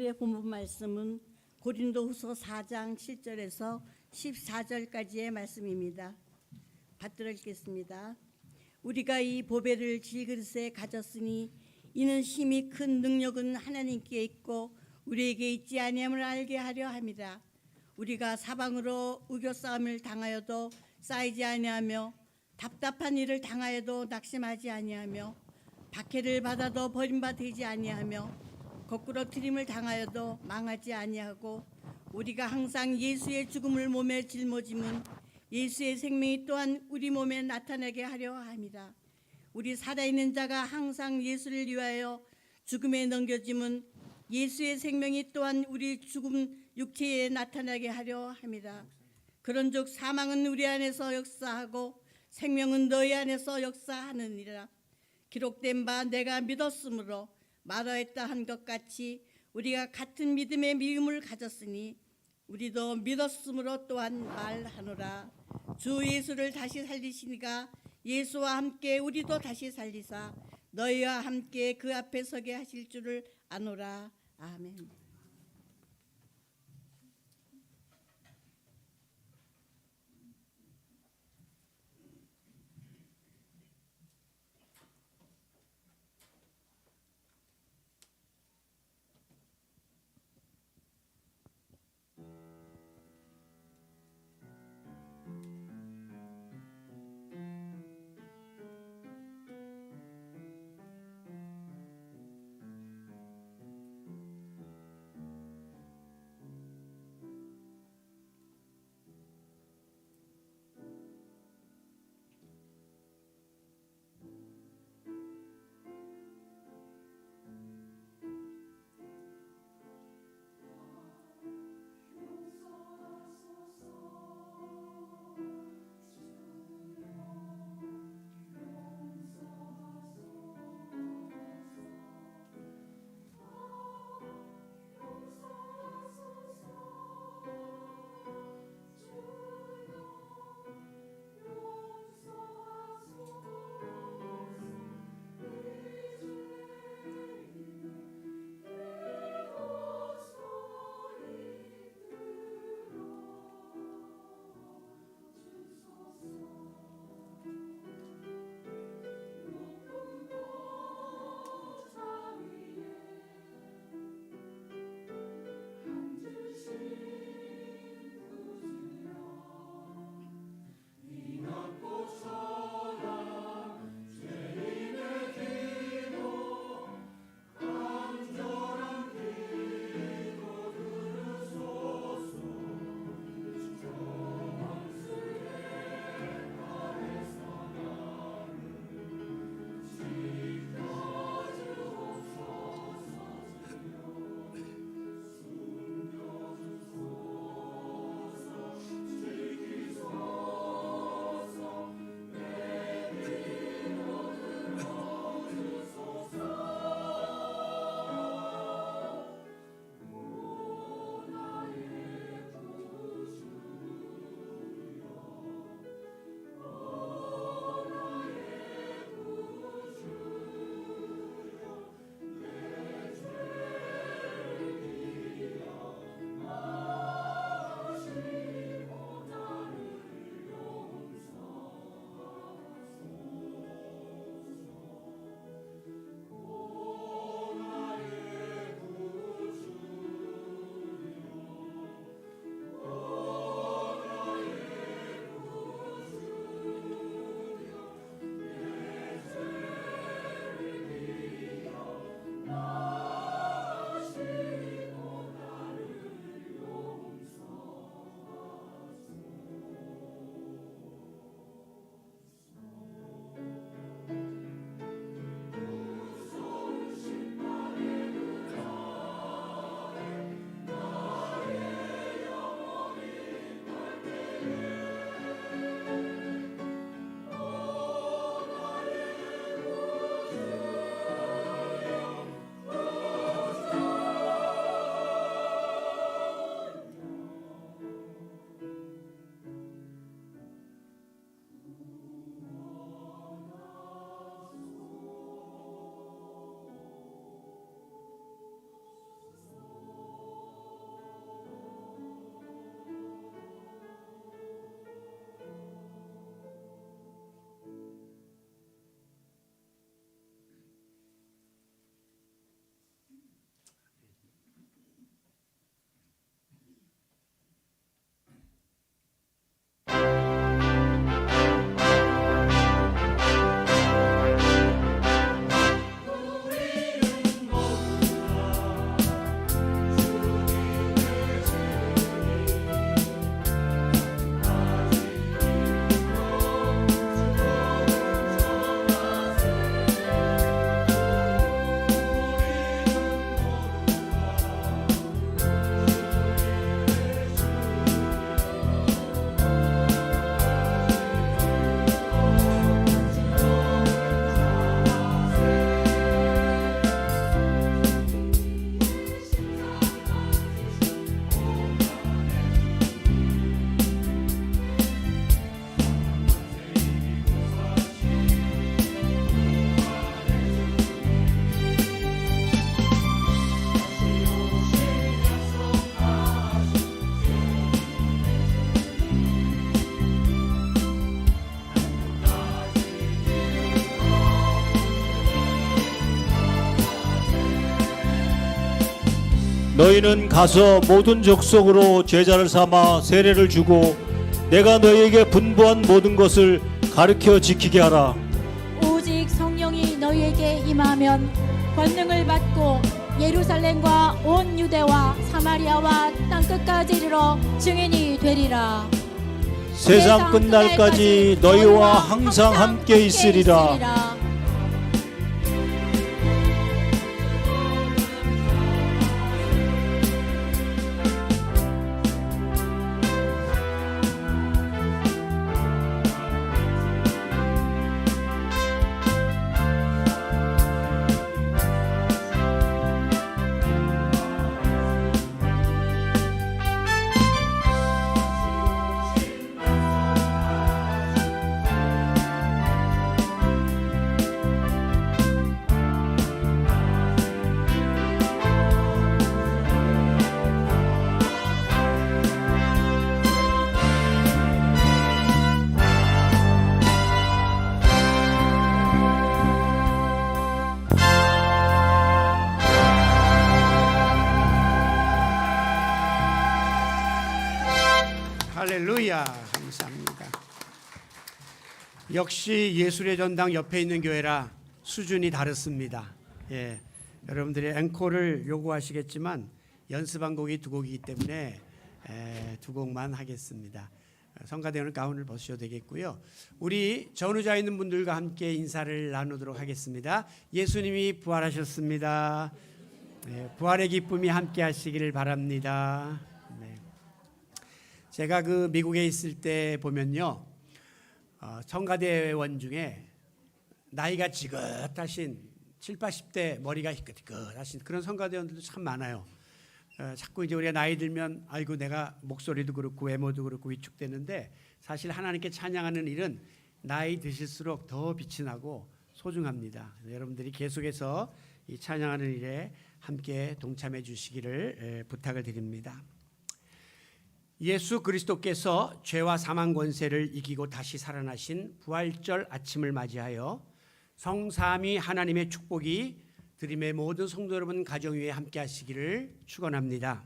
오늘의 본문 말씀은 고린도후서 4장 7절에서 14절까지의 말씀입니다. 받들어 읽겠습니다. 우리가 이 보배를 질그릇에 가졌으니 이는 심히 큰 능력은 하나님께 있고 우리에게 있지 아니함을 알게 하려 함이라. 우리가 사방으로 우겨싸움을 당하여도 쌓이지 아니하며 답답한 일을 당하여도 낙심하지 아니하며 박해를 받아도 버림받지 아니하며 거꾸로 트림을 당하여도 망하지 아니하고 우리가 항상 예수의 죽음을 몸에 짊어짐은 예수의 생명이 또한 우리 몸에 나타나게 하려 함이라. 우리 살아있는 자가 항상 예수를 위하여 죽음에 넘겨짐은 예수의 생명이 또한 우리 죽음 육체에 나타나게 하려 함이라. 그런즉 사망은 우리 안에서 역사하고 생명은 너희 안에서 역사하느니라. 기록된 바 내가 믿었으므로 말하였다 한 것 같이 우리가 같은 믿음의 미움을 가졌으니 우리도 믿었으므로 또한 말하노라. 주 예수를 다시 살리시니가 예수와 함께 우리도 다시 살리사 너희와 함께 그 앞에 서게 하실 줄을 아노라. 아멘. 너희는 가서 모든 족속으로 제자를 삼아 세례를 주고 내가 너희에게 분부한 모든 것을 가르쳐 지키게 하라. 오직 성령이 너희에게 임하면 권능을 받고 예루살렘과 온 유대와 사마리아와 땅끝까지 이르러 증인이 되리라. 세상 끝날까지 너희와 항상 함께 있으리라. 할렐루야. 감사합니다. 역시 예술의 전당 옆에 있는 교회라 수준이 다릅니다. 예, 여러분들이 앵콜을 요구하시겠지만 연습한 곡이 두 곡이기 때문에 두 곡만 하겠습니다. 성가대원은 가운을 벗으셔도 되겠고요. 우리 전후자 있는 분들과 함께 인사를 나누도록 하겠습니다. 예수님이 부활하셨습니다. 부활의 기쁨이 함께 하시기를 바랍니다. 제가 그 미국에 있을 때 보면요, 성가대원 중에 나이가 지긋하신 7, 80대 머리가 희끗희끗하신 그런 성가대원들도 참 많아요. 자꾸 이제 우리가 나이 들면 아이고 내가 목소리도 그렇고 외모도 그렇고 위축되는데, 사실 하나님께 찬양하는 일은 나이 드실수록 더 빛이 나고 소중합니다. 여러분들이 계속해서 이 찬양하는 일에 함께 동참해 주시기를 부탁을 드립니다. 예수 그리스도께서 죄와 사망 권세를 이기고 다시 살아나신 부활절 아침을 맞이하여 성삼위 하나님의 축복이 드림의 모든 성도 여러분 가정 위에 함께 하시기를 축원합니다.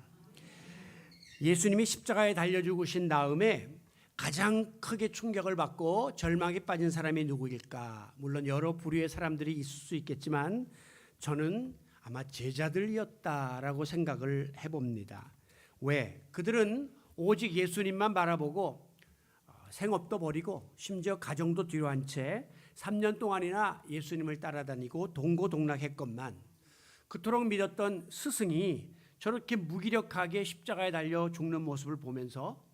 예수님이 십자가에 달려 죽으신 다음에 가장 크게 충격을 받고 절망에 빠진 사람이 누구일까? 물론 여러 부류의 사람들이 있을 수 있겠지만 저는 아마 제자들이었다라고 생각을 해봅니다. 왜? 그들은 오직 예수님만 바라보고 생업도 버리고 심지어 가정도 뒤로 한 채 3년 동안이나 예수님을 따라다니고 동고동락했건만 그토록 믿었던 스승이 저렇게 무기력하게 십자가에 달려 죽는 모습을 보면서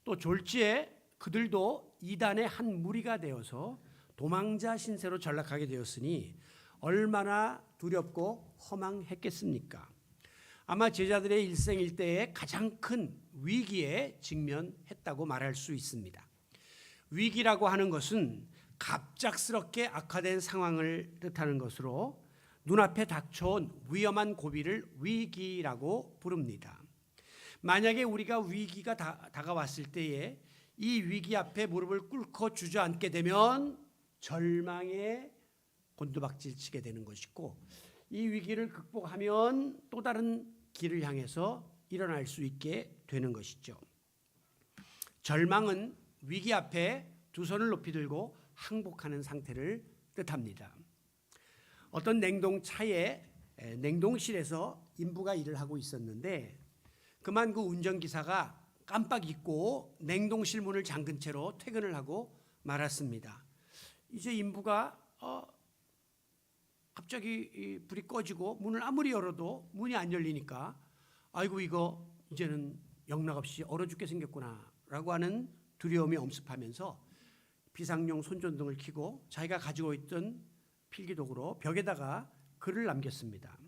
또 졸지에 그들도 이단의 한 무리가 되어서 도망자 신세로 전락하게 되었으니 얼마나 두렵고 허망했겠습니까? 아마 제자들의 일생일대에 가장 큰 위기에 직면했다고 말할 수 있습니다. 위기라고 하는 것은 갑작스럽게 악화된 상황을 뜻하는 것으로 눈앞에 닥쳐온 위험한 고비를 위기라고 부릅니다. 만약에 우리가 위기가 다가왔을 때에 이 위기 앞에 무릎을 꿇고 주저앉게 되면 절망에 곤두박질 치게 되는 것이고, 이 위기를 극복하면 또 다른 길을 향해서 일어날 수 있게 되는 것이죠. 절망은 위기 앞에 두 손을 높이 들고 항복하는 상태를 뜻합니다. 어떤 냉동차에 냉동실에서 인부가 일을 하고 있었는데 그만 그 운전기사가 깜빡 잊고 냉동실 문을 잠근 채로 퇴근을 하고 말았습니다. 이제 인부가 갑자기 불이 꺼지고 문을 아무리 열어도 문이 안 열리니까 아이고 이거 이제는 영락없이 얼어 죽게 생겼구나 라고 하는 두려움이 엄습하면서 비상용 손전등을 켜고 자기가 가지고 있던 필기도구로 벽에다가 글을 남겼습니다.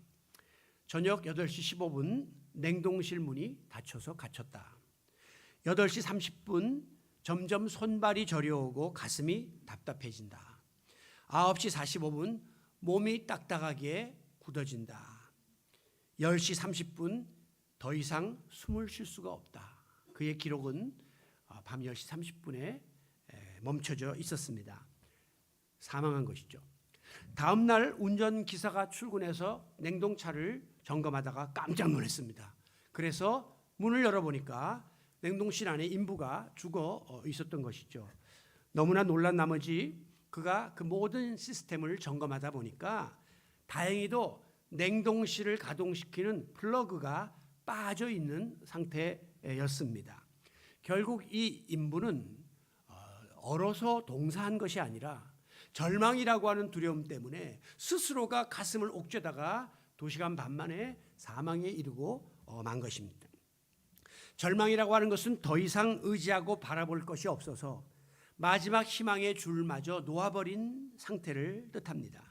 저녁 8시 15분 냉동실 문이 닫혀서 갇혔다. 8시 30분 점점 손발이 저려오고 가슴이 답답해진다. 9시 45분 몸이 딱딱하게 굳어진다. 10시 30분 더 이상 숨을 쉴 수가 없다. 그의 기록은 밤 10시 30분에 멈춰져 있었습니다. 사망한 것이죠. 다음 날 운전기사가 출근해서 냉동차를 점검하다가 깜짝 놀랐습니다. 그래서 문을 열어보니까 냉동실 안에 인부가 죽어 있었던 것이죠. 너무나 놀란 나머지 그가 그 모든 시스템을 점검하다 보니까 다행히도 냉동실을 가동시키는 플러그가 빠져 있는 상태였습니다. 결국 이 인부는 얼어서 동사한 것이 아니라 절망이라고 하는 두려움 때문에 스스로가 가슴을 옥죄다가 2시간 반 만에 사망에 이르고 만 것입니다. 절망이라고 하는 것은 더 이상 의지하고 바라볼 것이 없어서 마지막 희망의 줄마저 놓아버린 상태를 뜻합니다.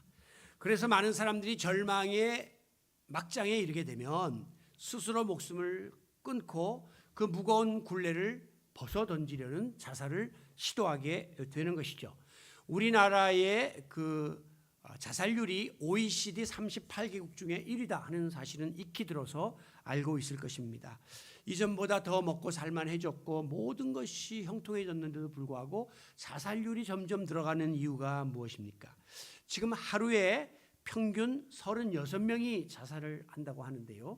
그래서 많은 사람들이 절망의 막장에 이르게 되면 스스로 목숨을 끊고 그 무거운 굴레를 벗어 던지려는 자살을 시도하게 되는 것이죠. 우리나라의 그 자살률이 OECD 38개국 중에 1위다 하는 사실은 익히 들어서 알고 있을 것입니다. 이전보다 더 먹고 살만해졌고 모든 것이 형통해졌는데도 불구하고 자살률이 점점 들어가는 이유가 무엇입니까? 지금 하루에 평균 36명이 자살을 한다고 하는데요.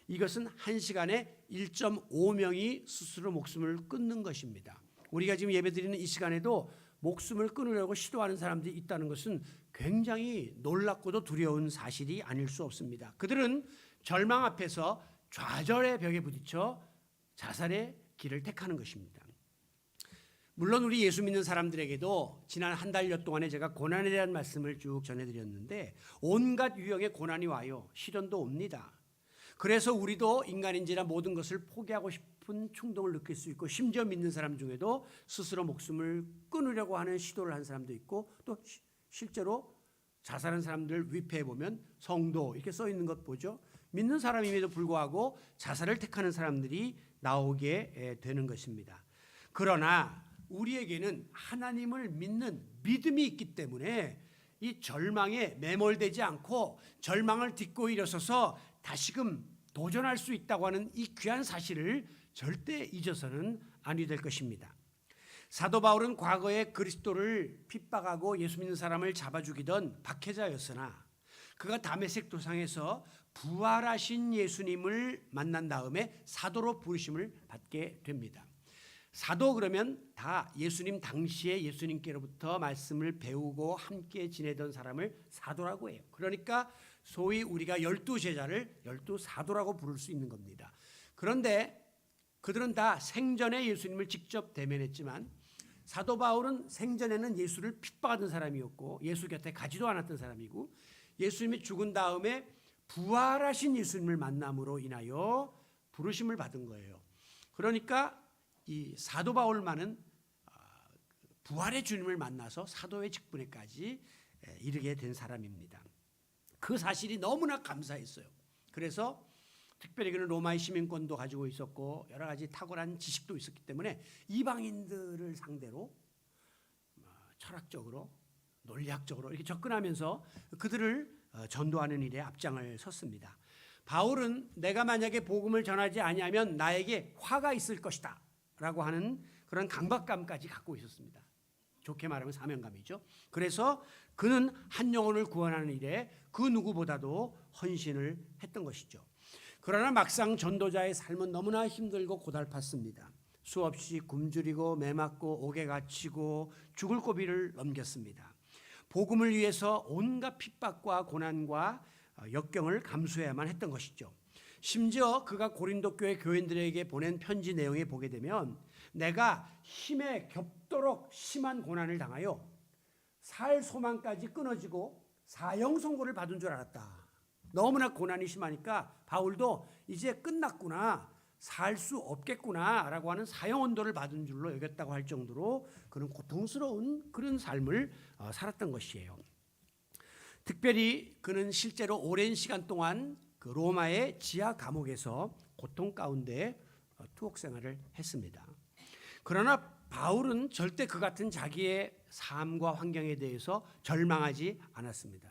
이것은 1시간에 1.5명이 스스로 목숨을 끊는 것입니다. 우리가 지금 예배드리는 이 시간에도 목숨을 끊으려고 시도하는 사람들이 있다는 것은 굉장히 놀랍고도 두려운 사실이 아닐 수 없습니다. 그들은 절망 앞에서 좌절의 벽에 부딪혀 자살의 길을 택하는 것입니다. 물론 우리 예수 믿는 사람들에게도 지난 한 달여 동안에 제가 고난에 대한 말씀을 쭉 전해드렸는데 온갖 유형의 고난이 와요. 시련도 옵니다. 그래서 우리도 인간인지라 모든 것을 포기하고 싶은 충동을 느낄 수 있고 심지어 믿는 사람 중에도 스스로 목숨을 끊으려고 하는 시도를 한 사람도 있고 또 실제로 자살한 사람들 위패해 보면 성도 이렇게 써 있는 것 보죠. 믿는 사람임에도 불구하고 자살을 택하는 사람들이 나오게 되는 것입니다. 그러나 우리에게는 하나님을 믿는 믿음이 있기 때문에 이 절망에 매몰되지 않고 절망을 딛고 일어서서 다시금 도전할 수 있다고 하는 이 귀한 사실을 절대 잊어서는 아니 될 것입니다. 사도 바울은 과거에 그리스도를 핍박하고 예수 믿는 사람을 잡아 죽이던 박해자였으나 그가 다메섹 도상에서 부활하신 예수님을 만난 다음에 사도로 부르심을 받게 됩니다. 사도 그러면 다 예수님 당시에 예수님께로부터 말씀을 배우고 함께 지내던 사람을 사도라고 해요. 그러니까 소위 우리가 12제자를 12사도라고 부를 수 있는 겁니다. 그런데 그들은 다 생전에 예수님을 직접 대면했지만 사도 바울은 생전에는 예수를 핍박하던 사람이었고 예수 곁에 가지도 않았던 사람이고 예수님이 죽은 다음에 부활하신 예수님을 만남으로 인하여 부르심을 받은 거예요. 그러니까 이 사도 바울만은 부활의 주님을 만나서 사도의 직분에까지 이르게 된 사람입니다. 그 사실이 너무나 감사했어요. 그래서 특별히 그는 로마의 시민권도 가지고 있었고 여러 가지 탁월한 지식도 있었기 때문에 이방인들을 상대로 철학적으로 논리학적으로 이렇게 접근하면서 그들을 전도하는 일에 앞장을 섰습니다. 바울은 내가 만약에 복음을 전하지 아니하면 나에게 화가 있을 것이다 라고 하는 그런 강박감까지 갖고 있었습니다. 좋게 말하면 사명감이죠. 그래서 그는 한 영혼을 구원하는 일에 그 누구보다도 헌신을 했던 것이죠. 그러나 막상 전도자의 삶은 너무나 힘들고 고달팠습니다. 수없이 굶주리고 매맞고 옥에 갇히고 죽을 고비를 넘겼습니다. 복음을 위해서 온갖 핍박과 고난과 역경을 감수해야만 했던 것이죠. 심지어 그가 고린도 교회 교인들에게 보낸 편지 내용에 보게 되면 내가 힘에 겹도록 심한 고난을 당하여 살 소망까지 끊어지고 사형 선고를 받은 줄 알았다. 너무나 고난이 심하니까 바울도 이제 끝났구나, 살 수 없겠구나 라고 하는 사형 언도를 받은 줄로 여겼다고 할 정도로 그는 고통스러운 그런 삶을 살았던 것이에요. 특별히 그는 실제로 오랜 시간 동안 그 로마의 지하 감옥에서 고통 가운데 투옥 생활을 했습니다. 그러나 바울은 절대 그 같은 자기의 삶과 환경에 대해서 절망하지 않았습니다.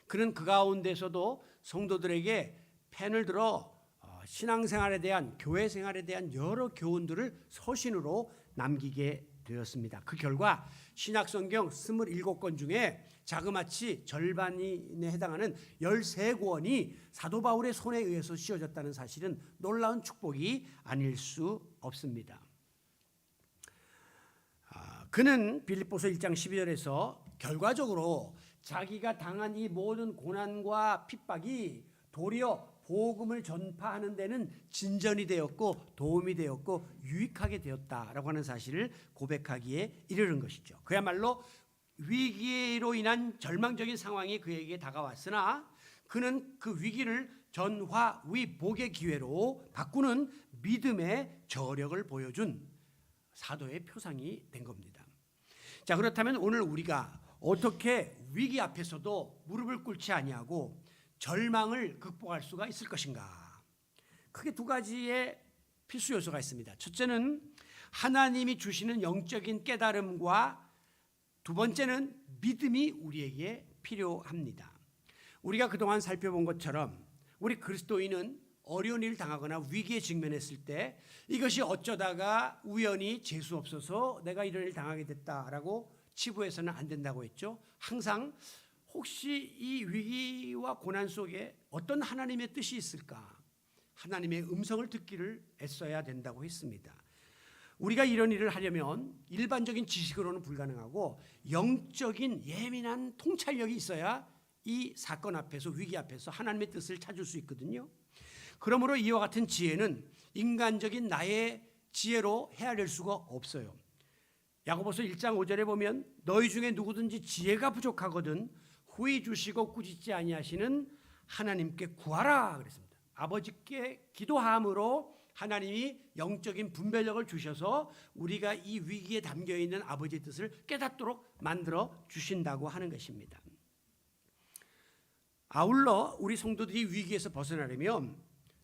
그는 그 가운데서도 성도들에게 펜을 들어 신앙생활에 대한 교회 생활에 대한 여러 교훈들을 서신으로 남기게 되었습니다. 그 결과 신약성경 27권 중에 자그마치 절반에 해당하는 13권이 사도 바울의 손에 의해서 씌워졌다는 사실은 놀라운 축복이 아닐 수 없습니다. 그는 빌립보서 1장 12절에서 결과적으로 자기가 당한 이 모든 고난과 핍박이 도리어 복음을 전파하는 데는 진전이 되었고 도움이 되었고 유익하게 되었다라고 하는 사실을 고백하기에 이르는 것이죠. 그야말로 위기로 인한 절망적인 상황이 그에게 다가왔으나 그는 그 위기를 전화위복의 기회로 바꾸는 믿음의 저력을 보여준 사도의 표상이 된 겁니다. 자, 그렇다면 오늘 우리가 어떻게 위기 앞에서도 무릎을 꿇지 아니하고 절망을 극복할 수가 있을 것인가? 크게 두 가지의 필수 요소가 있습니다. 첫째는 하나님이 주시는 영적인 깨달음과 두 번째는 믿음이 우리에게 필요합니다. 우리가 그동안 살펴본 것처럼 우리 그리스도인은 어려운 일을 당하거나 위기에 직면했을 때 이것이 어쩌다가 우연히 재수 없어서 내가 이런 일을 당하게 됐다라고 치부해서는 안 된다고 했죠. 항상 혹시 이 위기와 고난 속에 어떤 하나님의 뜻이 있을까? 하나님의 음성을 듣기를 애써야 된다고 했습니다. 우리가 이런 일을 하려면 일반적인 지식으로는 불가능하고 영적인 예민한 통찰력이 있어야 이 사건 앞에서 위기 앞에서 하나님의 뜻을 찾을 수 있거든요. 그러므로 이와 같은 지혜는 인간적인 나의 지혜로 헤아릴 수가 없어요. 야고보서 1장 5절에 보면 너희 중에 누구든지 지혜가 부족하거든 후히 주시고 꾸짖지 아니하시는 하나님께 구하라 그랬습니다. 아버지께 기도함으로 하나님이 영적인 분별력을 주셔서 우리가 이 위기에 담겨 있는 아버지의 뜻을 깨닫도록 만들어 주신다고 하는 것입니다. 아울러 우리 성도들이 위기에서 벗어나려면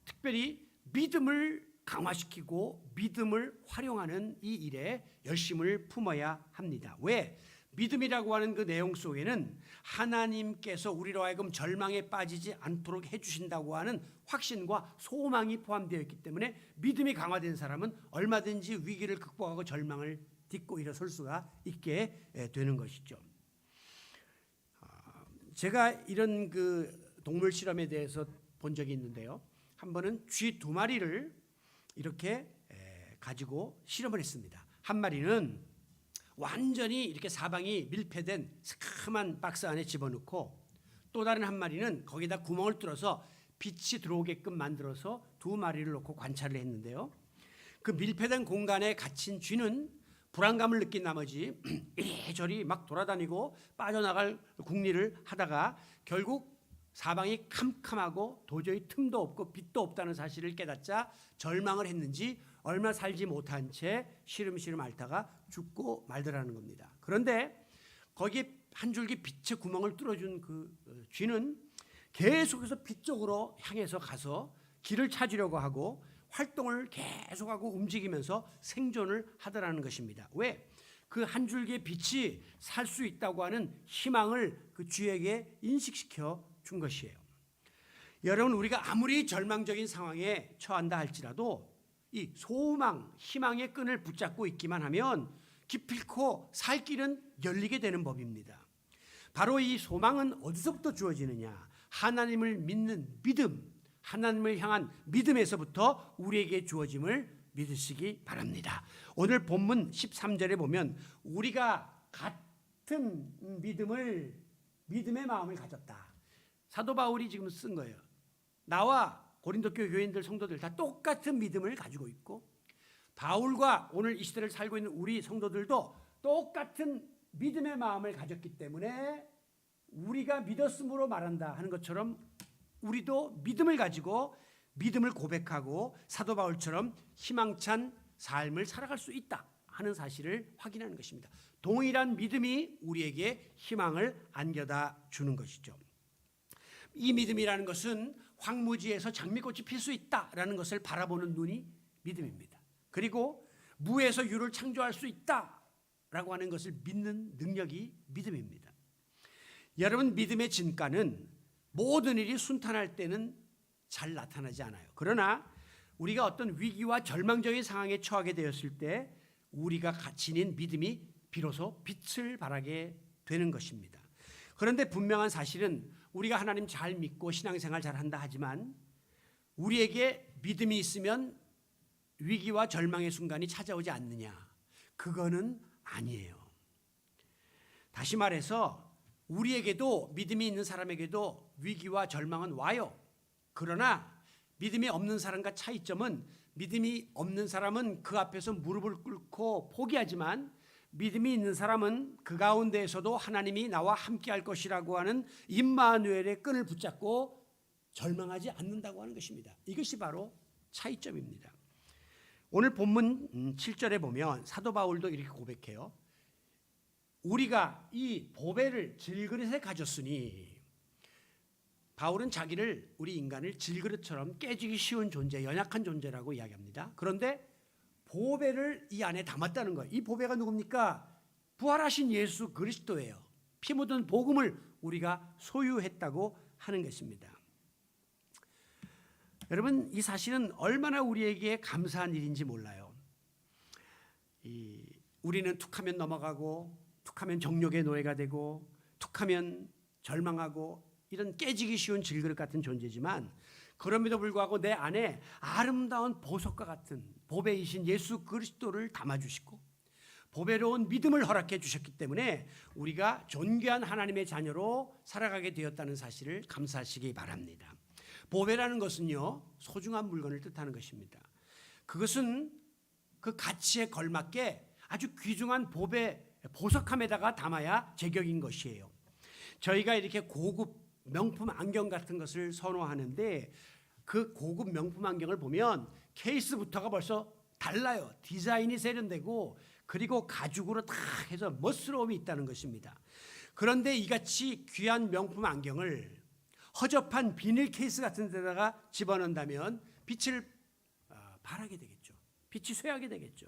특별히 믿음을 강화시키고 믿음을 활용하는 이 일에 열심을 품어야 합니다. 왜? 믿음이라고 하는 그 내용 속에는 하나님께서 우리로 하여금 절망에 빠지지 않도록 해주신다고 하는 확신과 소망이 포함되어 있기 때문에 믿음이 강화된 사람은 얼마든지 위기를 극복하고 절망을 딛고 일어설 수가 있게 되는 것이죠. 제가 이런 그 동물 실험에 대해서 본 적이 있는데요. 한 번은 쥐 2마리를 이렇게 가지고 실험을 했습니다. 한 마리는 완전히 이렇게 사방이 밀폐된 새카만 박스 안에 집어넣고 또 다른 한 마리는 거기다 구멍을 뚫어서 빛이 들어오게끔 만들어서 2마리를 놓고 관찰을 했는데요. 그 밀폐된 공간에 갇힌 쥐는 불안감을 느낀 나머지 이리저리 막 돌아다니고 빠져나갈 궁리를 하다가 결국 사방이 캄캄하고 도저히 틈도 없고 빛도 없다는 사실을 깨닫자 절망을 했는지 얼마 살지 못한 채 시름시름 앓다가 죽고 말더라는 겁니다. 그런데 거기에 한 줄기 빛의 구멍을 뚫어준 그 쥐는 계속해서 빛 쪽으로 향해서 가서 길을 찾으려고 하고 활동을 계속하고 움직이면서 생존을 하더라는 것입니다. 왜? 그 한 줄기의 빛이 살 수 있다고 하는 희망을 그 쥐에게 인식시켜 준 것이에요. 여러분, 우리가 아무리 절망적인 상황에 처한다 할지라도 이 소망, 희망의 끈을 붙잡고 있기만 하면 기필코 살 길은 열리게 되는 법입니다. 바로 이 소망은 어디서부터 주어지느냐? 하나님을 믿는 믿음, 하나님을 향한 믿음에서부터 우리에게 주어짐을 믿으시기 바랍니다. 오늘 본문 13절에 보면 우리가 같은 믿음의 마음을 가졌다. 사도 바울이 지금 쓴 거예요. 나와 고린도 교인들 성도들 다 똑같은 믿음을 가지고 있고 바울과 오늘 이 시대를 살고 있는 우리 성도들도 똑같은 믿음의 마음을 가졌기 때문에 우리가 믿었음으로 말한다 하는 것처럼 우리도 믿음을 가지고 믿음을 고백하고 사도 바울처럼 희망찬 삶을 살아갈 수 있다 하는 사실을 확인하는 것입니다. 동일한 믿음이 우리에게 희망을 안겨다 주는 것이죠. 이 믿음이라는 것은 황무지에서 장미꽃이 필 수 있다라는 것을 바라보는 눈이 믿음입니다. 그리고 무에서 유를 창조할 수 있다라고 하는 것을 믿는 능력이 믿음입니다. 여러분, 믿음의 진가는 모든 일이 순탄할 때는 잘 나타나지 않아요. 그러나 우리가 어떤 위기와 절망적인 상황에 처하게 되었을 때 우리가 지닌 믿음이 비로소 빛을 발하게 되는 것입니다. 그런데 분명한 사실은 우리가 하나님 잘 믿고 신앙생활 잘한다 하지만 우리에게 믿음이 있으면 위기와 절망의 순간이 찾아오지 않느냐? 그거는 아니에요. 다시 말해서 우리에게도 믿음이 있는 사람에게도 위기와 절망은 와요. 그러나 믿음이 없는 사람과 차이점은 믿음이 없는 사람은 그 앞에서 무릎을 꿇고 포기하지만 믿음이 있는 사람은 그 가운데에서도 하나님이 나와 함께할 것이라고 하는 임마누엘의 끈을 붙잡고 절망하지 않는다고 하는 것입니다. 이것이 바로 차이점입니다. 오늘 본문 7절에 보면 사도 바울도 이렇게 고백해요. 우리가 이 보배를 질그릇에 가졌으니, 바울은 자기를, 우리 인간을 질그릇처럼 깨지기 쉬운 존재, 연약한 존재라고 이야기합니다. 그런데 보배를 이 안에 담았다는 거예요. 이 보배가 누굽니까? 부활하신 예수 그리스도예요. 피 묻은 복음을 우리가 소유했다고 하는 것입니다. 여러분, 이 사실은 얼마나 우리에게 감사한 일인지 몰라요. 우리는 툭하면 넘어가고, 툭하면 정욕의 노예가 되고, 툭하면 절망하고, 이런 깨지기 쉬운 질그릇 같은 존재지만, 그럼에도 불구하고 내 안에 아름다운 보석과 같은 보배이신 예수 그리스도를 담아주시고 보배로운 믿음을 허락해 주셨기 때문에 우리가 존귀한 하나님의 자녀로 살아가게 되었다는 사실을 감사하시기 바랍니다. 보배라는 것은요, 소중한 물건을 뜻하는 것입니다. 그것은 그 가치에 걸맞게 아주 귀중한 보석함에다가 담아야 제격인 것이에요. 저희가 이렇게 고급 명품 안경 같은 것을 선호하는데 그 고급 명품 안경을 보면 케이스부터가 벌써 달라요. 디자인이 세련되고 그리고 가죽으로 다 해서 멋스러움이 있다는 것입니다. 그런데 이같이 귀한 명품 안경을 허접한 비닐 케이스 같은 데다가 집어넣는다면 빛을 발하게 되겠죠. 빛이 쇠하게 되겠죠.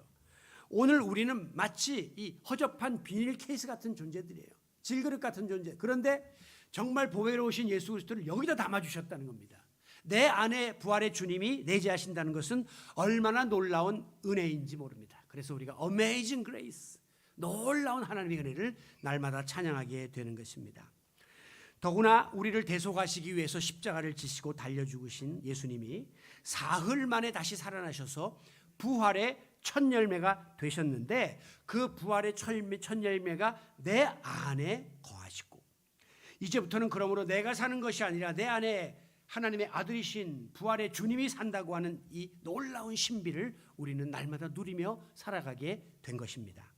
오늘 우리는 마치 이 허접한 비닐 케이스 같은 존재들이에요. 질그릇 같은 존재. 그런데 정말 보배로우신 예수 그리스도를 여기다 담아주셨다는 겁니다. 내 안에 부활의 주님이 내재하신다는 것은 얼마나 놀라운 은혜인지 모릅니다. 그래서 우리가 Amazing Grace, 놀라운 하나님의 은혜를 날마다 찬양하게 되는 것입니다. 더구나 우리를 대속하시기 위해서 십자가를 지시고 달려 죽으신 예수님이 사흘 만에 다시 살아나셔서 부활의 첫 열매가 되셨는데 그 부활의 첫 열매가 내 안에 거하시고 이제부터는 그러므로 내가 사는 것이 아니라 내 안에 하나님의 아들이신 부활의 주님이 산다고 하는 이 놀라운 신비를 우리는 날마다 누리며 살아가게 된 것입니다.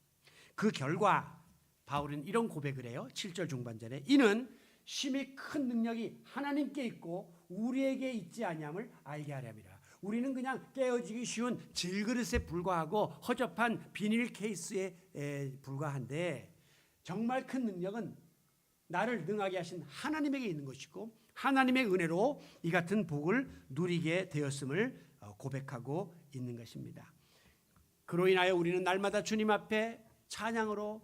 그 결과 바울은 이런 고백을 해요. 7절 중반절에 이는 심히 큰 능력이 하나님께 있고 우리에게 있지 아니함을 알게 하렵니다. 우리는 그냥 깨어지기 쉬운 질그릇에 불과하고 허접한 비닐 케이스에 불과한데 정말 큰 능력은 나를 능하게 하신 하나님에게 있는 것이고 하나님의 은혜로 이 같은 복을 누리게 되었음을 고백하고 있는 것입니다. 그로 인하여 우리는 날마다 주님 앞에 찬양으로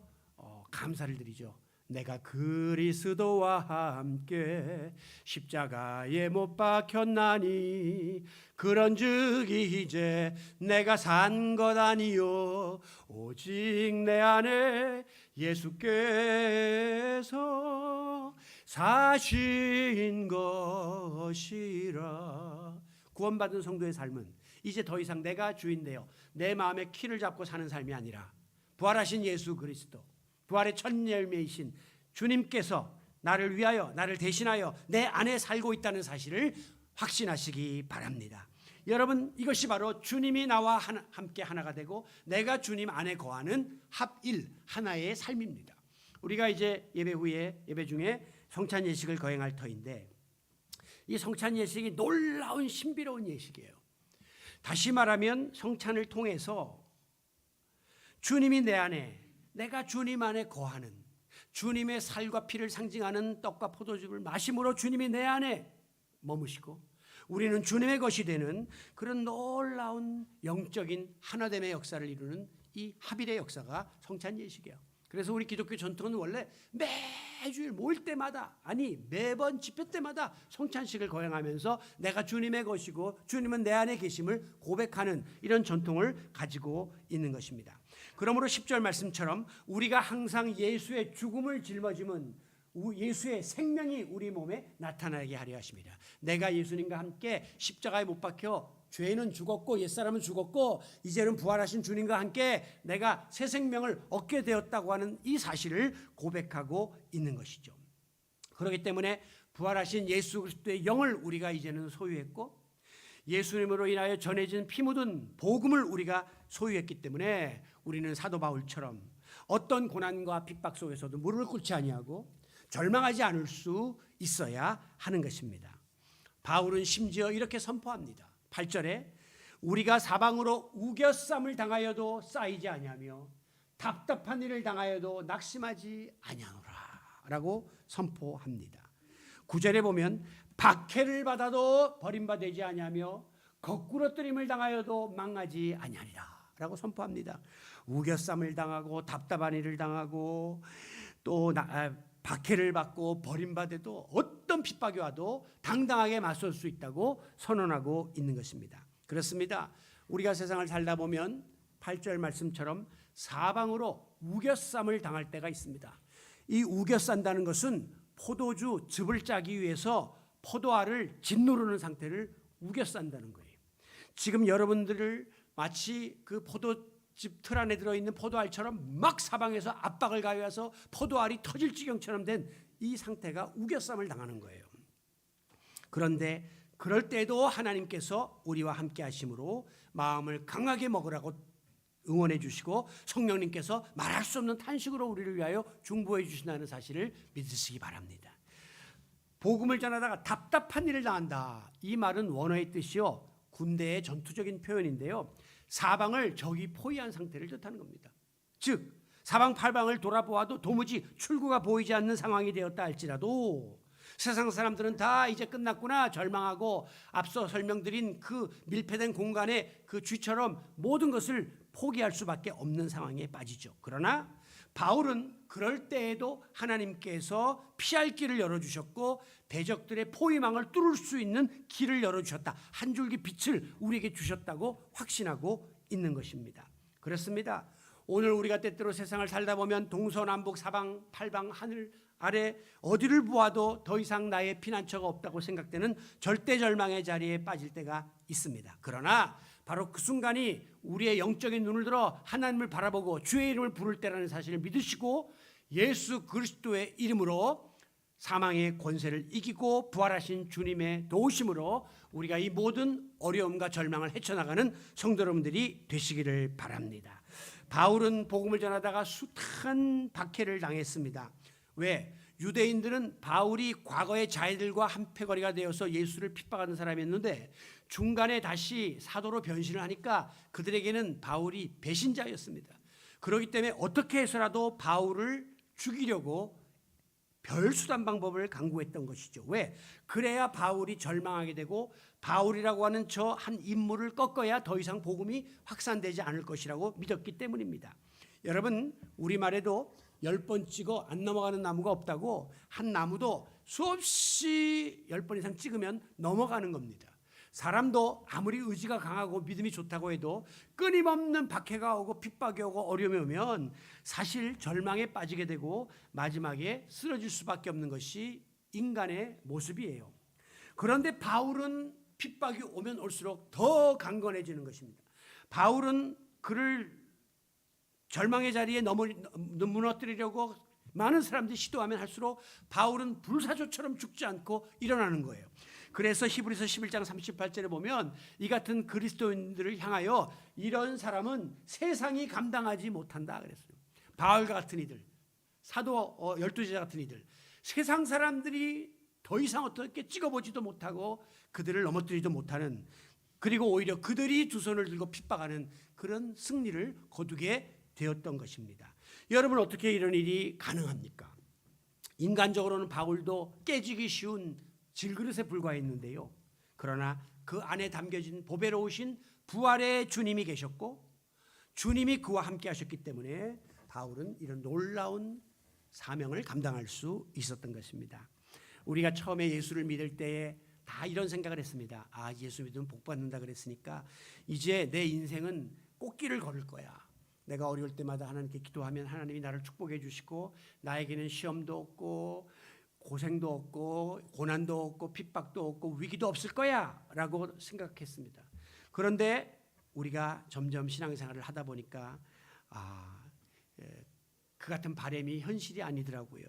감사를 드리죠. 내가 그리스도와 함께 십자가에 못 박혔나니 그런즉 이제 내가 산 것 아니요 오직 내 안에 예수께서 사신 것이라. 구원받은 성도의 삶은 이제 더 이상 내가 주인되어 내 마음의 키를 잡고 사는 삶이 아니라 부활하신 예수 그리스도, 부활의 첫 열매이신 주님께서 나를 위하여 나를 대신하여 내 안에 살고 있다는 사실을 확신하시기 바랍니다. 여러분, 이것이 바로 주님이 나와 함께 하나가 되고 내가 주님 안에 거하는 합일 하나의 삶입니다. 우리가 이제 예배 후에 예배 중에 성찬 예식을 거행할 터인데 이 성찬 예식이 놀라운 신비로운 예식이에요. 다시 말하면 성찬을 통해서 주님이 내 안에, 내가 주님 안에 거하는, 주님의 살과 피를 상징하는 떡과 포도즙을 마심으로 주님이 내 안에 머무시고 우리는 주님의 것이 되는 그런 놀라운 영적인 하나됨의 역사를 이루는 이 합일의 역사가 성찬 예식이에요. 그래서 우리 기독교 전통은 원래 매주일 모일 때마다, 아니 매번 집회 때마다 성찬식을 거행하면서 내가 주님의 것이고 주님은 내 안에 계심을 고백하는 이런 전통을 가지고 있는 것입니다. 그러므로 10절 말씀처럼 우리가 항상 예수의 죽음을 짊어지면 예수의 생명이 우리 몸에 나타나게 하려 하십니다. 내가 예수님과 함께 십자가에 못 박혀 죄는 죽었고 옛사람은 죽었고 이제는 부활하신 주님과 함께 내가 새 생명을 얻게 되었다고 하는 이 사실을 고백하고 있는 것이죠. 그렇기 때문에 부활하신 예수 그리스도의 영을 우리가 이제는 소유했고 예수님으로 인하여 전해진 피 묻은 복음을 우리가 소유했기 때문에 우리는 사도 바울처럼 어떤 고난과 핍박 속에서도 무릎을 꿇지 아니하고 절망하지 않을 수 있어야 하는 것입니다. 바울은 심지어 이렇게 선포합니다. 8절에 우리가 사방으로 우겨쌈을 당하여도 쌓이지 아니하며 답답한 일을 당하여도 낙심하지 아니하노라 라고 선포합니다. 9절에 보면 박해를 받아도 버림받지 아니하며 거꾸러뜨림을 당하여도 망하지 아니하리라 라고 선포합니다. 우겨쌈을 당하고 답답한 일을 당하고 또 박해를 받고 버림받아도 어떤 핍박이 와도 당당하게 맞설 수 있다고 선언하고 있는 것입니다. 그렇습니다. 우리가 세상을 살다 보면 8절 말씀처럼 사방으로 우겨쌈을 당할 때가 있습니다. 이 우겨싼다는 것은 포도주 즙을 짜기 위해서 포도알을 짓누르는 상태를 우겨싼다는 거예요. 지금 여러분들을 마치 그 포도즙 틀 안에 들어있는 포도알처럼 막 사방에서 압박을 가해서 포도알이 터질 지경처럼 된 이 상태가 우겨쌈을 당하는 거예요. 그런데 그럴 때도 하나님께서 우리와 함께 하심으로 마음을 강하게 먹으라고 응원해 주시고 성령님께서 말할 수 없는 탄식으로 우리를 위하여 중보해 주신다는 사실을 믿으시기 바랍니다. 복음을 전하다가 답답한 일을 당한다. 이 말은 원어의 뜻이요 군대의 전투적인 표현인데요. 사방을 적이 포위한 상태를 뜻하는 겁니다. 즉 사방팔방을 돌아보아도 도무지 출구가 보이지 않는 상황이 되었다 할지라도 세상 사람들은 다 이제 끝났구나 절망하고 앞서 설명드린 그 밀폐된 공간에 그 쥐처럼 모든 것을 포기할 수밖에 없는 상황에 빠지죠. 그러나 바울은 그럴 때에도 하나님께서 피할 길을 열어주셨고 대적들의 포위망을 뚫을 수 있는 길을 열어주셨다. 한 줄기 빛을 우리에게 주셨다고 확신하고 있는 것입니다. 그렇습니다. 오늘 우리가 때때로 세상을 살다 보면 동서남북 사방팔방 하늘 아래 어디를 보아도 더 이상 나의 피난처가 없다고 생각되는 절대절망의 자리에 빠질 때가 있습니다. 그러나 바로 그 순간이 우리의 영적인 눈을 들어 하나님을 바라보고 주의 이름을 부를 때라는 사실을 믿으시고 예수 그리스도의 이름으로 사망의 권세를 이기고 부활하신 주님의 도우심으로 우리가 이 모든 어려움과 절망을 헤쳐나가는 성도 여러분들이 되시기를 바랍니다. 바울은 복음을 전하다가 숱한 박해를 당했습니다. 왜? 유대인들은 바울이 과거의 자기들과 한패거리가 되어서 예수를 핍박하는 사람이었는데 중간에 다시 사도로 변신을 하니까 그들에게는 바울이 배신자였습니다. 그렇기 때문에 어떻게 해서라도 바울을 죽이려고 별수단 방법을 강구했던 것이죠. 왜? 그래야 바울이 절망하게 되고 바울이라고 하는 저 한 인물을 꺾어야 더 이상 복음이 확산되지 않을 것이라고 믿었기 때문입니다. 여러분 우리말에도 10번 찍어 안 넘어가는 나무가 없다고 한 나무도 수없이 10번 이상 찍으면 넘어가는 겁니다. 사람도 아무리 의지가 강하고 믿음이 좋다고 해도 끊임없는 박해가 오고 핍박이 오고 어려움이 오면 사실 절망에 빠지게 되고 마지막에 쓰러질 수밖에 없는 것이 인간의 모습이에요. 그런데 바울은 핍박이 오면 올수록 더 강건해지는 것입니다. 바울은 그를 절망의 자리에 무너뜨리려고 많은 사람들이 시도하면 할수록 바울은 불사조처럼 죽지 않고 일어나는 거예요. 그래서 히브리서 11장 38절에 보면 이 같은 그리스도인들을 향하여 이런 사람은 세상이 감당하지 못한다 그랬어요. 바울과 같은 이들, 사도 12제자 같은 이들, 세상 사람들이 더 이상 어떻게 찍어보지도 못하고 그들을 넘어뜨리지도 못하는, 그리고 오히려 그들이 두 손을 들고 핍박하는 그런 승리를 거두게 되었던 것입니다. 여러분 어떻게 이런 일이 가능합니까? 인간적으로는 바울도 깨지기 쉬운 질그릇에 불과했는데요. 그러나 그 안에 담겨진 보배로우신 부활의 주님이 계셨고 주님이 그와 함께 하셨기 때문에 바울은 이런 놀라운 사명을 감당할 수 있었던 것입니다. 우리가 처음에 예수를 믿을 때에 다 이런 생각을 했습니다. 아, 예수 믿으면 복 받는다 그랬으니까 이제 내 인생은 꽃길을 걸을 거야. 내가 어려울 때마다 하나님께 기도하면 하나님이 나를 축복해 주시고 나에게는 시험도 없고 고생도 없고 고난도 없고 핍박도 없고 위기도 없을 거야 라고 생각했습니다. 그런데 우리가 점점 신앙생활을 하다 보니까 그 같은 바람이 현실이 아니더라고요.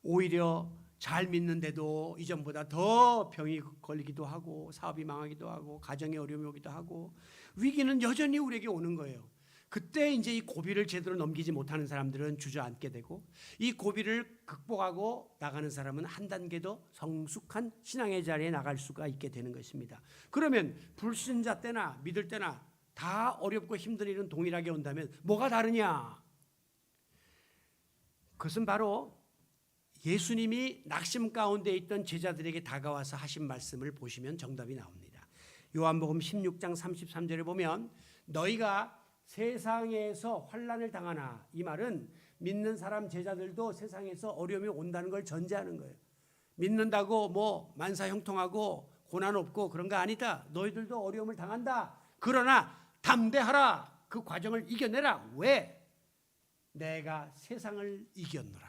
오히려 잘 믿는데도 이전보다 더 병이 걸리기도 하고 사업이 망하기도 하고 가정에 어려움이 오기도 하고 위기는 여전히 우리에게 오는 거예요. 그때 이제 이 고비를 제대로 넘기지 못하는 사람들은 주저앉게 되고 이 고비를 극복하고 나가는 사람은 한 단계 더 성숙한 신앙의 자리에 나갈 수가 있게 되는 것입니다. 그러면 불신자 때나 믿을 때나 다 어렵고 힘든 일은 동일하게 온다면 뭐가 다르냐? 그것은 바로 예수님이 낙심 가운데 있던 제자들에게 다가와서 하신 말씀을 보시면 정답이 나옵니다. 요한복음 16장 33절에 보면 너희가 세상에서 환난을 당하나, 이 말은 믿는 사람 제자들도 세상에서 어려움이 온다는 걸 전제하는 거예요. 믿는다고 뭐 만사 형통하고 고난 없고 그런 거 아니다. 너희들도 어려움을 당한다. 그러나 담대하라. 그 과정을 이겨내라. 왜? 내가 세상을 이겼노라.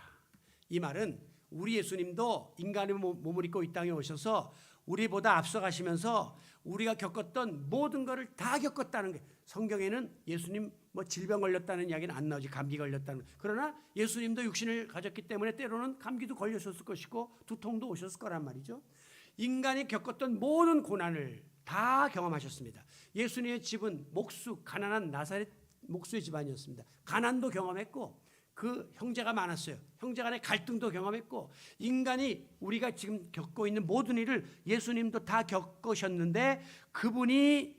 이 말은 우리 예수님도 인간의 몸을 입고 이 땅에 오셔서 우리보다 앞서가시면서 우리가 겪었던 모든 것을 다 겪었다는 게, 성경에는 예수님 뭐 질병 걸렸다는 이야기는 안 나오지, 감기 걸렸다는. 그러나 예수님도 육신을 가졌기 때문에 때로는 감기도 걸리셨을 것이고 두통도 오셨을 거란 말이죠. 인간이 겪었던 모든 고난을 다 경험하셨습니다. 예수님의 집은 목수, 가난한 나사렛 목수의 집안이었습니다. 가난도 경험했고 그 형제가 많았어요. 형제 간의 갈등도 경험했고 인간이 우리가 지금 겪고 있는 모든 일을 예수님도 다 겪으셨는데 그분이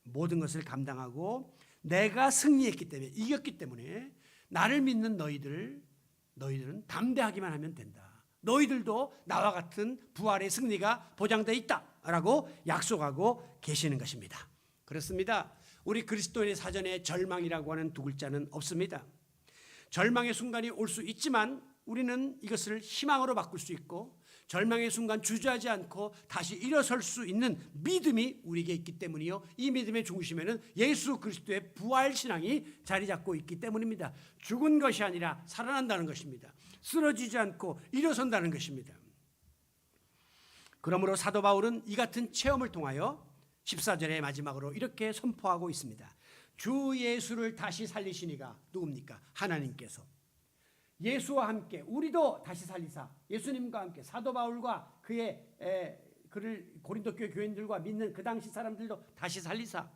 모든 것을 감당하고 내가 승리했기 때문에, 이겼기 때문에 나를 믿는 너희들은 담대하기만 하면 된다. 너희들도 나와 같은 부활의 승리가 보장되어 있다라고 약속하고 계시는 것입니다. 그렇습니다. 우리 그리스도인의 사전에 절망이라고 하는 두 글자는 없습니다. 절망의 순간이 올 수 있지만 우리는 이것을 희망으로 바꿀 수 있고 절망의 순간 주저하지 않고 다시 일어설 수 있는 믿음이 우리에게 있기 때문이요. 이 믿음의 중심에는 예수 그리스도의 부활 신앙이 자리 잡고 있기 때문입니다. 죽은 것이 아니라 살아난다는 것입니다. 쓰러지지 않고 일어선다는 것입니다. 그러므로 사도 바울은 이 같은 체험을 통하여 14절의 마지막으로 이렇게 선포하고 있습니다. 주 예수를 다시 살리시니가 누굽니까? 하나님께서. 예수와 함께 우리도 다시 살리사, 예수님과 함께 사도 바울과 그를 고린도 교회 교인들과 믿는 그 당시 사람들도 다시 살리사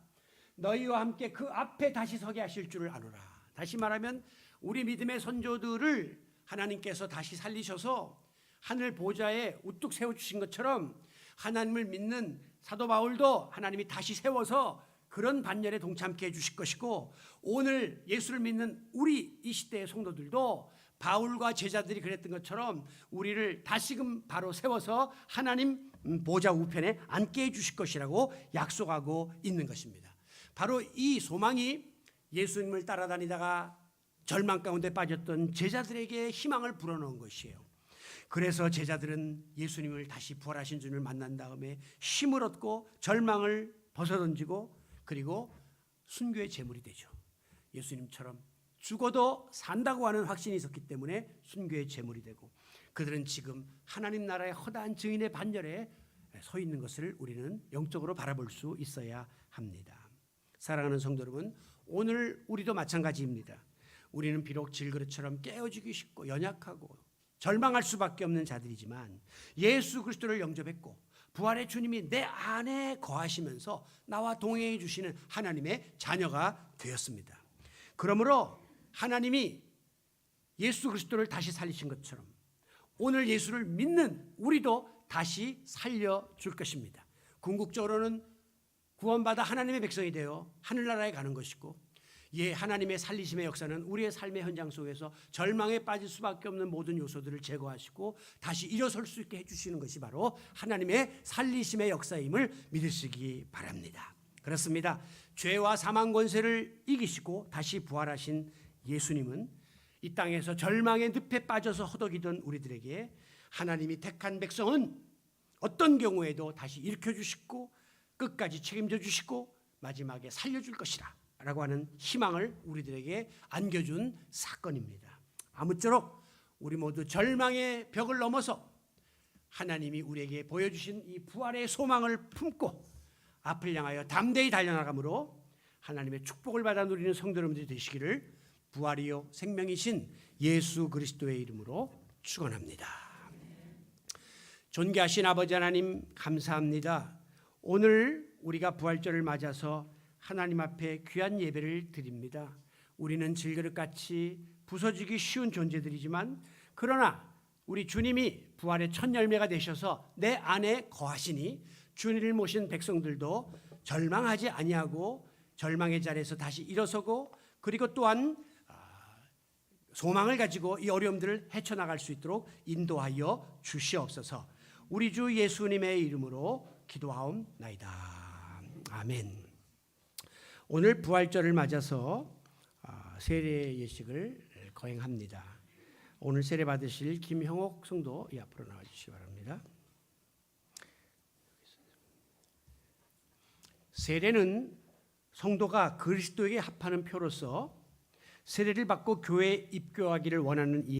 너희와 함께 그 앞에 다시 서게 하실 줄을 아노라. 다시 말하면 우리 믿음의 선조들을 하나님께서 다시 살리셔서 하늘 보좌에 우뚝 세워주신 것처럼 하나님을 믿는 사도 바울도 하나님이 다시 세워서 그런 반열에 동참케 해주실 것이고, 오늘 예수를 믿는 우리 이 시대의 성도들도 바울과 제자들이 그랬던 것처럼 우리를 다시금 바로 세워서 하나님 보좌 우편에 앉게 해주실 것이라고 약속하고 있는 것입니다. 바로 이 소망이 예수님을 따라다니다가 절망 가운데 빠졌던 제자들에게 희망을 불어넣은 것이에요. 그래서 제자들은 예수님을 다시 부활하신 주님을 만난 다음에 힘을 얻고 절망을 벗어던지고 그리고 순교의 제물이 되죠. 예수님처럼 죽어도 산다고 하는 확신이 있었기 때문에 순교의 제물이 되고, 그들은 지금 하나님 나라의 허다한 증인의 반열에 서 있는 것을 우리는 영적으로 바라볼 수 있어야 합니다. 사랑하는 성도 여러분, 오늘 우리도 마찬가지입니다. 우리는 비록 질그릇처럼 깨어지기 쉽고 연약하고 절망할 수밖에 없는 자들이지만 예수 그리스도를 영접했고 부활의 주님이 내 안에 거하시면서 나와 동행해 주시는 하나님의 자녀가 되었습니다. 그러므로 하나님이 예수 그리스도를 다시 살리신 것처럼 오늘 예수를 믿는 우리도 다시 살려줄 것입니다. 궁극적으로는 구원받아 하나님의 백성이 되어 하늘나라에 가는 것이고, 하나님의 살리심의 역사는 우리의 삶의 현장 속에서 절망에 빠질 수밖에 없는 모든 요소들을 제거하시고 다시 일어설 수 있게 해주시는 것이 바로 하나님의 살리심의 역사임을 믿으시기 바랍니다. 그렇습니다. 죄와 사망 권세를 이기시고 다시 부활하신 예수님은 이 땅에서 절망의 늪에 빠져서 허덕이던 우리들에게 하나님이 택한 백성은 어떤 경우에도 다시 일으켜 주시고 끝까지 책임져 주시고 마지막에 살려줄 것이라 라고 하는 희망을 우리들에게 안겨준 사건입니다. 아무쪼록 우리 모두 절망의 벽을 넘어서 하나님이 우리에게 보여주신 이 부활의 소망을 품고 앞을 향하여 담대히 달려나가므로 하나님의 축복을 받아 누리는 성도 여러분들이 되시기를 부활이요 생명이신 예수 그리스도의 이름으로 축원합니다. 존귀하신 아버지 하나님 감사합니다. 오늘 우리가 부활절을 맞아서 하나님 앞에 귀한 예배를 드립니다. 우리는 질그릇같이 부서지기 쉬운 존재들이지만 그러나 우리 주님이 부활의 첫 열매가 되셔서 내 안에 거하시니 주님을 모신 백성들도 절망하지 아니하고 절망의 자리에서 다시 일어서고 그리고 또한 소망을 가지고 이 어려움들을 헤쳐나갈 수 있도록 인도하여 주시옵소서. 우리 주 예수님의 이름으로 기도하옵나이다. 아멘. 오늘 부활절을 맞아서 세례 예식을 거행합니다. 오늘 세례 받으실 김형옥 성도 이 앞으로 나와주시기 바랍니다. 세례는 성도가 그리스도에게 합하는 표로서 세례를 받고 교회에 입교하기를 원하는 이